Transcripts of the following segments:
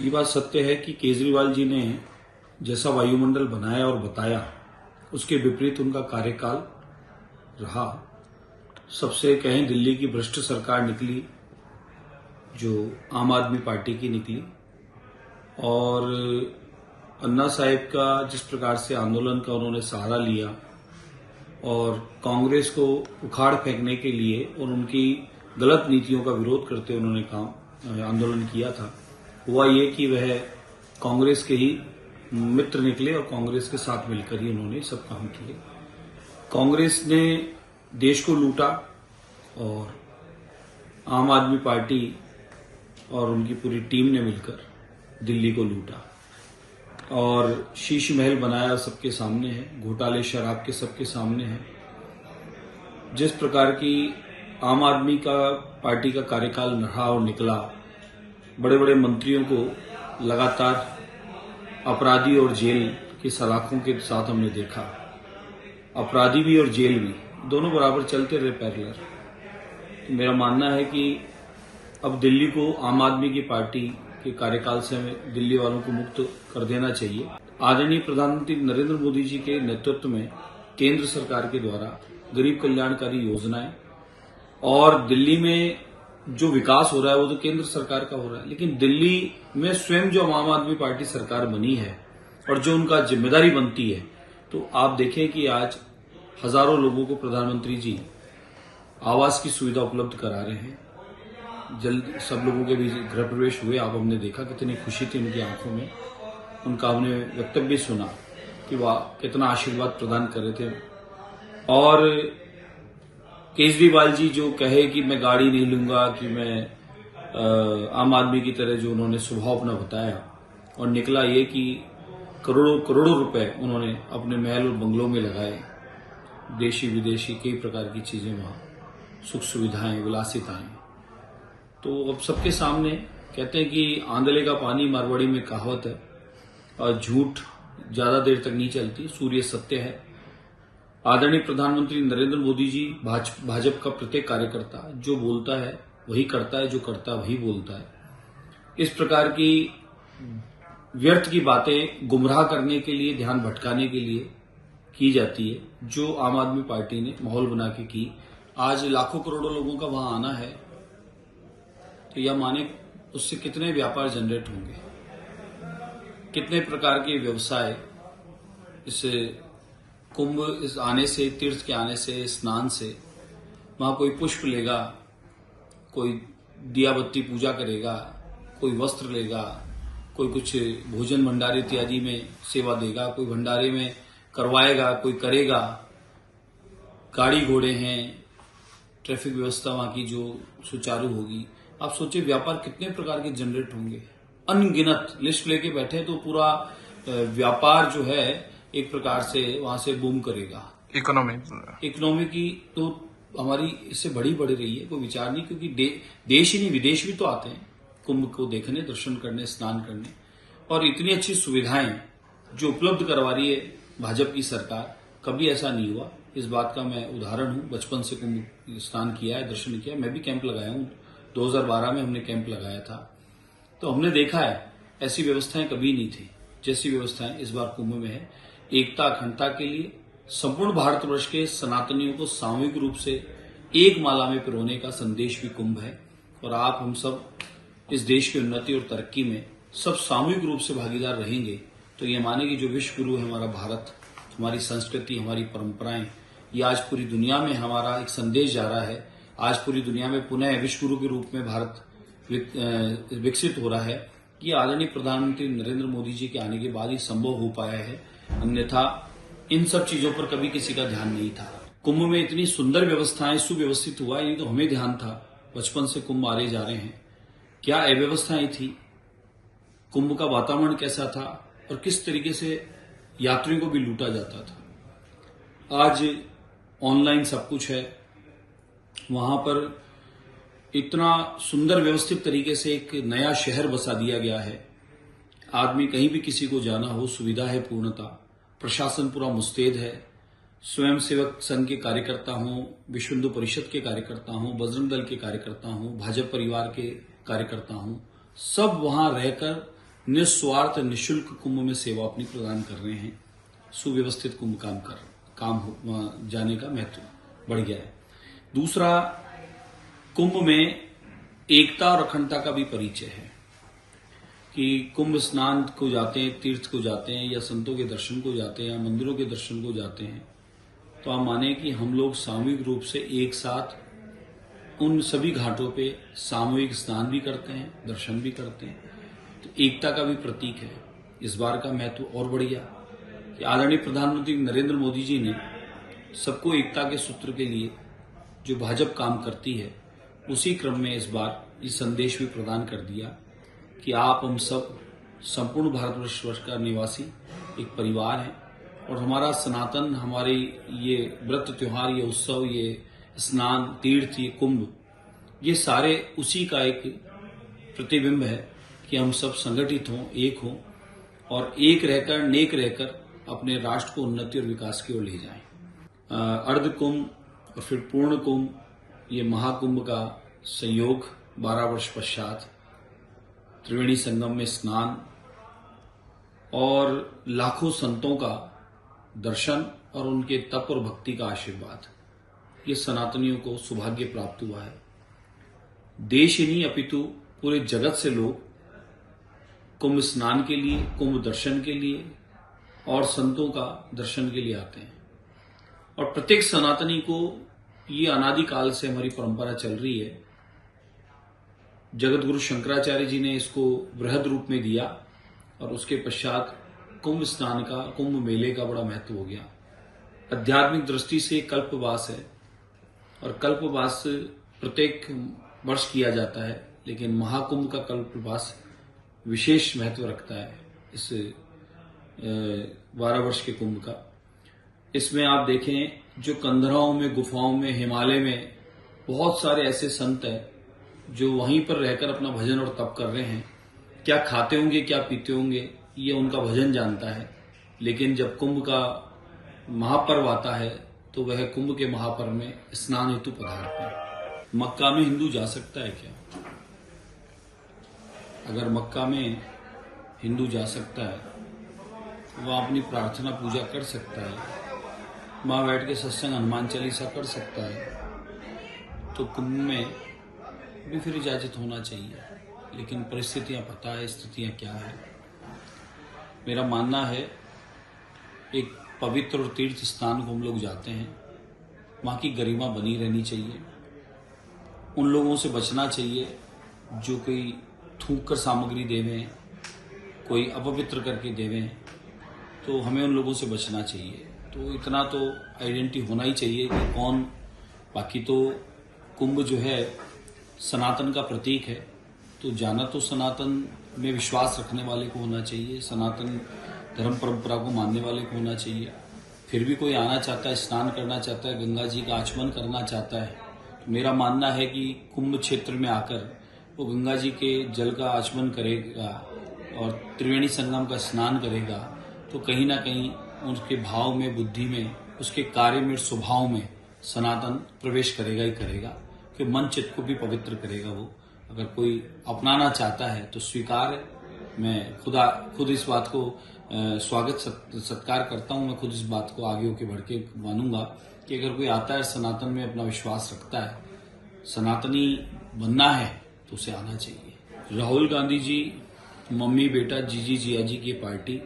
ये बात सत्य है कि केजरीवाल जी ने जैसा वायुमंडल बनाया और बताया उसके विपरीत उनका कार्यकाल रहा। सबसे कहें दिल्ली की भ्रष्ट सरकार निकली जो आम आदमी पार्टी की निकली, और अन्ना साहिब का जिस प्रकार से आंदोलन का उन्होंने सहारा लिया और कांग्रेस को उखाड़ फेंकने के लिए और उनकी गलत नीतियों का विरोध करते उन्होंने आंदोलन किया था, हुआ ये कि वह कांग्रेस के ही मित्र निकले और कांग्रेस के साथ मिलकर ही उन्होंने सब काम किए। कांग्रेस ने देश को लूटा और आम आदमी पार्टी और उनकी पूरी टीम ने मिलकर दिल्ली को लूटा और शीश महल बनाया सबके सामने है, घोटाले शराब के सबके सामने है। जिस प्रकार की आम आदमी का पार्टी का कार्यकाल रहा और निकला, बड़े बड़े मंत्रियों को लगातार अपराधी और जेल की सलाखों के साथ हमने देखा। अपराधी भी और जेल भी दोनों बराबर चलते रहे पैरेलल। तो मेरा मानना है कि अब दिल्ली को आम आदमी की पार्टी के कार्यकाल से हमें दिल्ली वालों को मुक्त कर देना चाहिए। आदरणीय प्रधानमंत्री नरेंद्र मोदी जी के नेतृत्व में केंद्र सरकार के द्वारा गरीब कल्याणकारी योजनाएं और दिल्ली में जो विकास हो रहा है वो तो केंद्र सरकार का हो रहा है, लेकिन दिल्ली में स्वयं जो आम आदमी पार्टी सरकार बनी है और जो उनका जिम्मेदारी बनती है, तो आप देखें कि आज हजारों लोगों को प्रधानमंत्री जी आवास की सुविधा उपलब्ध करा रहे हैं। जल्द सब लोगों के भी गृह प्रवेश हुए, आप हमने देखा कितनी खुशी थी उनकी आंखों में। उनका हमने वक्तव्य सुना कि वाह कितना आशीर्वाद प्रदान कर रहे थे। और केजरीवाल जी जो कहे कि मैं गाड़ी नहीं लूंगा, कि मैं आम आदमी की तरह जो उन्होंने स्वभाव अपना बताया, और निकला ये कि करोड़ों करोड़ों रुपए उन्होंने अपने महल और बंगलों में लगाए। देशी विदेशी कई प्रकार की चीजें वहां, सुख सुविधाएं, विलासिताएं। तो अब सबके सामने कहते हैं कि आंधले का पानी मारवाड़ी में कहावत है, और झूठ ज्यादा देर तक नहीं चलती, सूर्य सत्य है। आदरणीय प्रधानमंत्री नरेंद्र मोदी जी भाजपा का प्रत्येक कार्यकर्ता जो बोलता है वही करता है, जो करता है वही बोलता है। इस प्रकार की व्यर्थ की बातें गुमराह करने के लिए, ध्यान भटकाने के लिए की जाती है, जो आम आदमी पार्टी ने माहौल बना के की। आज लाखों करोड़ों लोगों का वहां आना है, तो यह माने उससे कितने व्यापार जनरेट होंगे, कितने प्रकार के व्यवसाय इस कुंभ इस आने से, तीर्थ के आने से, स्नान से। वहां कोई पुष्प लेगा, कोई दिया बत्ती पूजा करेगा, कोई वस्त्र लेगा, कोई कुछ भोजन भंडारे इत्यादि में सेवा देगा, कोई भंडारे में करवाएगा, कोई करेगा। गाड़ी घोड़े हैं, ट्रैफिक व्यवस्था वहां की जो सुचारू होगी। आप सोचिए व्यापार कितने प्रकार के जनरेट होंगे। अनगिनत लिस्ट लेके बैठे तो पूरा व्यापार जो है एक प्रकार से वहां से बूम करेगा। इकोनॉमी की तो हमारी इससे बढ़ी रही है, कोई विचार नहीं, क्योंकि देश ही नहीं विदेश भी तो आते हैं कुंभ को देखने, दर्शन करने, स्नान करने। और इतनी अच्छी सुविधाएं जो उपलब्ध करवा रही है भाजपा की सरकार, कभी ऐसा नहीं हुआ। इस बात का मैं उदाहरण हूं। बचपन से कुंभ स्नान किया है, दर्शन किया है। मैं भी कैंप लगाया हूं, 2012 में हमने कैंप लगाया था। तो हमने देखा है ऐसी व्यवस्थाएं कभी नहीं थी जैसी व्यवस्थाएं इस बार कुंभ में है। एकता अखंडता के लिए संपूर्ण भारतवर्ष के सनातनियों को सामूहिक रूप से एक माला में पिरोने का संदेश भी कुंभ है। और आप हम सब इस देश की उन्नति और तरक्की में सब सामूहिक रूप से भागीदार रहेंगे, तो ये माने कि जो विश्व गुरु है हमारा भारत, हमारी संस्कृति, हमारी परंपराएं, ये आज पूरी दुनिया में हमारा एक संदेश जा रहा है। आज पूरी दुनिया में पुनः विश्व गुरु के रूप में भारत विकसित हो रहा है। ये आदरणीय प्रधानमंत्री नरेंद्र मोदी जी के आने के बाद ही संभव हो पाया है, अन्यथा इन सब चीजों पर कभी किसी का ध्यान नहीं था। कुंभ में इतनी सुंदर व्यवस्थाएं, सुव्यवस्थित हुआ, ये तो हमें ध्यान था। बचपन से कुंभ आ रहे जा रहे हैं, क्या अव्यवस्थाएं थी, कुंभ का वातावरण कैसा था और किस तरीके से यात्रियों को भी लूटा जाता था। आज ऑनलाइन सब कुछ है, वहां पर इतना सुंदर व्यवस्थित तरीके से एक नया शहर बसा दिया गया है। आदमी कहीं भी किसी को जाना हो, सुविधा है पूर्णता, प्रशासन पूरा मुस्तैद है। स्वयं सेवक संघ के कार्यकर्ता हों, विश्व हिंदू परिषद के कार्यकर्ता हों, बजरंग दल के कार्यकर्ता हों, भाजपा परिवार के कार्यकर्ता हों, सब वहां रहकर निस्वार्थ निशुल्क कुंभ में सेवा अपनी प्रदान कर रहे हैं, सुव्यवस्थित कुंभ जाने का महत्व बढ़ गया है। दूसरा, कुंभ में एकता और अखंडता का भी परिचय है कि कुंभ स्नान को जाते हैं, तीर्थ को जाते हैं, या संतों के दर्शन को जाते हैं, या मंदिरों के दर्शन को जाते हैं, तो आप माने कि हम लोग सामूहिक रूप से एक साथ उन सभी घाटों पे सामूहिक स्नान भी करते हैं, दर्शन भी करते हैं। तो एकता का भी प्रतीक है। इस बार का महत्व और बढ़ गया कि आदरणीय प्रधानमंत्री नरेंद्र मोदी जी ने सबको एकता के सूत्र के लिए जो भाजपा काम करती है, उसी क्रम में इस बार ये संदेश भी प्रदान कर दिया कि आप हम सब संपूर्ण भारतवर्ष का निवासी एक परिवार हैं, और हमारा सनातन, हमारे ये व्रत त्योहार, ये उत्सव, ये स्नान, तीर्थ, ये कुंभ, ये सारे उसी का एक प्रतिबिंब है कि हम सब संगठित हों, एक हों, और एक रहकर, नेक रहकर अपने राष्ट्र को उन्नति और विकास की ओर ले जाएं। अर्ध कुंभ और फिर पूर्ण कुंभ, ये महाकुंभ का संयोग 12 वर्ष पश्चात त्रिवेणी संगम में स्नान और लाखों संतों का दर्शन और उनके तप और भक्ति का आशीर्वाद, ये सनातनियों को सौभाग्य प्राप्त हुआ है। देश ही नहीं अपितु पूरे जगत से लोग कुंभ स्नान के लिए, कुंभ दर्शन के लिए और संतों का दर्शन के लिए आते हैं। और प्रत्येक सनातनी को ये अनादिकाल से हमारी परंपरा चल रही है। जगत गुरु शंकराचार्य जी ने इसको बृहद रूप में दिया और उसके पश्चात कुंभ स्नान का, कुंभ मेले का बड़ा महत्व हो गया। आध्यात्मिक दृष्टि से कल्पवास है और कल्पवास प्रत्येक वर्ष किया जाता है, लेकिन महाकुंभ का कल्पवास विशेष महत्व रखता है इस 12 वर्ष के कुंभ का। इसमें आप देखें, जो कंदराओं में, गुफाओं में, हिमालय में बहुत सारे ऐसे संत हैं जो वहीं पर रहकर अपना भजन और तप कर रहे हैं। क्या खाते होंगे, क्या पीते होंगे, ये उनका भजन जानता है। लेकिन जब कुंभ का महापर्व आता है तो वह कुंभ के महापर्व में स्नान हेतु पधारते हैं। मक्का में हिंदू जा सकता है क्या? अगर मक्का में हिंदू जा सकता है, वह अपनी प्रार्थना पूजा कर सकता है, वहां बैठ के सत्संग, हनुमान चालीसा कर सकता है, तो कुंभ में भी फिर इजाजत होना चाहिए। लेकिन परिस्थितियां पता है, स्थितियां क्या है। मेरा मानना है, एक पवित्र और तीर्थ स्थान को हम लोग जाते हैं, वहां की गरिमा बनी रहनी चाहिए। उन लोगों से बचना चाहिए जो कोई थूक कर सामग्री देवें, कोई अपवित्र करके देवें, तो हमें उन लोगों से बचना चाहिए। तो इतना तो आइडेंटिटी होना ही चाहिए कि कौन। बाकी तो कुंभ जो है सनातन का प्रतीक है, तो जाना तो सनातन में विश्वास रखने वाले को होना चाहिए, सनातन धर्म परंपरा को मानने वाले को होना चाहिए। फिर भी कोई आना चाहता है, स्नान करना चाहता है, गंगा जी का आचमन करना चाहता है, तो मेरा मानना है कि कुंभ क्षेत्र में आकर वो गंगा जी के जल का आचमन करेगा और त्रिवेणी संगम का स्नान करेगा, तो कहीं ना कहीं उसके भाव में, बुद्धि में, उसके कार्य में, स्वभाव में सनातन प्रवेश करेगा ही करेगा, कि मन चित्त को भी पवित्र करेगा। वो अगर कोई अपनाना चाहता है तो स्वीकार है। मैं खुद इस बात को स्वागत सत्कार करता हूं। मैं खुद इस बात को आगे होकर बढ़ के मानूंगा कि अगर कोई आता है, सनातन में अपना विश्वास रखता है, सनातनी बनना है, तो उसे आना चाहिए। राहुल गांधी जी, मम्मी बेटा, जीजी जिया जी की पार्टी,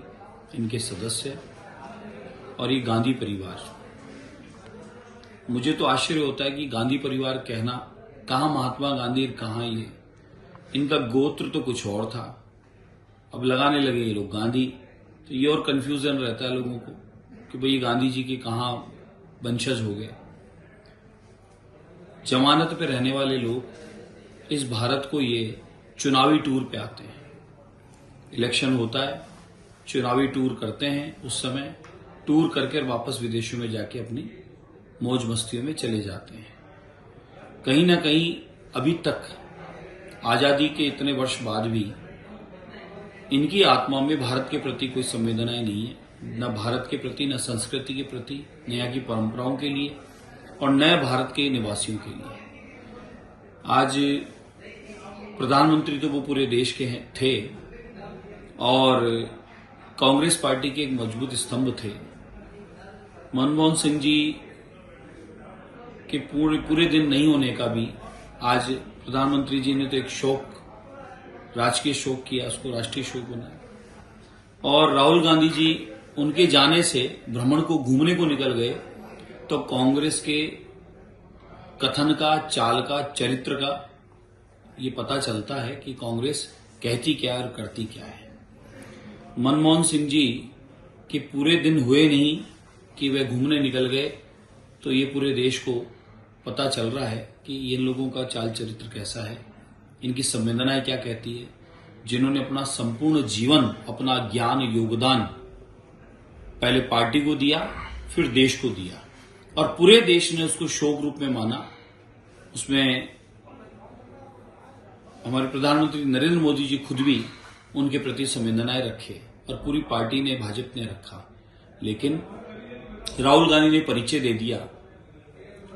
इनके सदस्य और ये गांधी परिवार। मुझे तो आश्चर्य होता है कि गांधी परिवार कहना, कहाँ महात्मा गांधी, कहाँ ये। इनका गोत्र तो कुछ और था, अब लगाने लगे ये लोग गांधी। तो ये और कंफ्यूजन रहता है लोगों को कि भाई गांधी जी के कहाँ वंशज हो गए। जमानत पे रहने वाले लोग इस भारत को ये चुनावी टूर पे आते हैं। इलेक्शन होता है, चुनावी टूर करते हैं, उस समय टूर करके वापस विदेशों में जाके अपनी मौज मस्तियों में चले जाते हैं। कहीं ना कहीं अभी तक आजादी के इतने वर्ष बाद भी इनकी आत्मा में भारत के प्रति कोई संवेदनाएं नहीं है, न भारत के प्रति, न संस्कृति के प्रति, न यहाँ की परंपराओं के लिए और न भारत के निवासियों के लिए। आज प्रधानमंत्री तो वो पूरे देश के थे, और कांग्रेस पार्टी के एक मजबूत स्तंभ थे। मनमोहन सिंह जी के पूरे दिन नहीं होने का भी आज प्रधानमंत्री जी ने तो एक शोक, राजकीय शोक किया, उसको राष्ट्रीय शोक बनाया। और राहुल गांधी जी उनके जाने से भ्रमण को, घूमने को निकल गए, तो कांग्रेस के कथन का, चाल का, चरित्र का ये पता चलता है कि कांग्रेस कहती क्या है और करती क्या है। मनमोहन सिंह जी के पूरे दिन हुए नहीं कि वे घूमने निकल गए, तो ये पूरे देश को पता चल रहा है कि इन लोगों का चाल चरित्र कैसा है, इनकी संवेदनाएं क्या कहती है, जिन्होंने अपना संपूर्ण जीवन, अपना ज्ञान, योगदान पहले पार्टी को दिया, फिर देश को दिया, और पूरे देश ने उसको शोक रूप में माना। उसमें हमारे प्रधानमंत्री नरेंद्र मोदी जी खुद भी उनके प्रति संवेदनाएं रखे और पूरी पार्टी ने, भाजपा ने रखा। लेकिन राहुल गांधी ने परिचय दे दिया,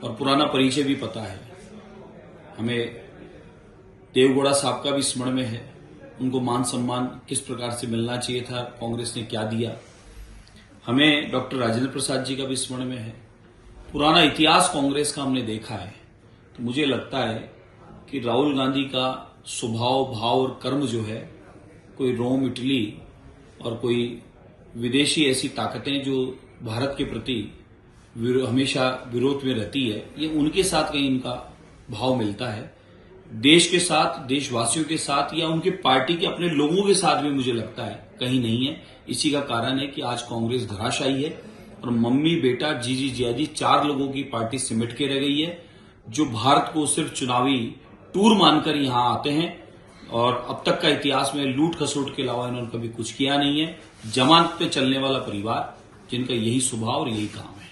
और पुराना परिचय भी पता है हमें। देवगौड़ा साहब का भी स्मरण में है, उनको मान सम्मान किस प्रकार से मिलना चाहिए था, कांग्रेस ने क्या दिया। हमें डॉक्टर राजेंद्र प्रसाद जी का भी स्मरण में है। पुराना इतिहास कांग्रेस का हमने देखा है। तो मुझे लगता है कि राहुल गांधी का स्वभाव, भाव और कर्म जो है, कोई रोम, इटली और कोई विदेशी ऐसी ताकतें जो भारत के प्रति हमेशा विरोध में रहती है, ये उनके साथ कहीं इनका भाव मिलता है। देश के साथ, देशवासियों के साथ, या उनके पार्टी के अपने लोगों के साथ भी मुझे लगता है कहीं नहीं है। इसी का कारण है कि आज कांग्रेस धराशायी है और मम्मी, बेटा, जीजी, जियाजी 4 लोगों की पार्टी सिमट के रह गई है, जो भारत को सिर्फ चुनावी टूर मानकर यहां आते हैं, और अब तक का इतिहास में लूट खसोट के अलावा इन्होंने कभी कुछ किया नहीं है। जमानत पे चलने वाला परिवार, जिनका यही स्वभाव और यही काम है।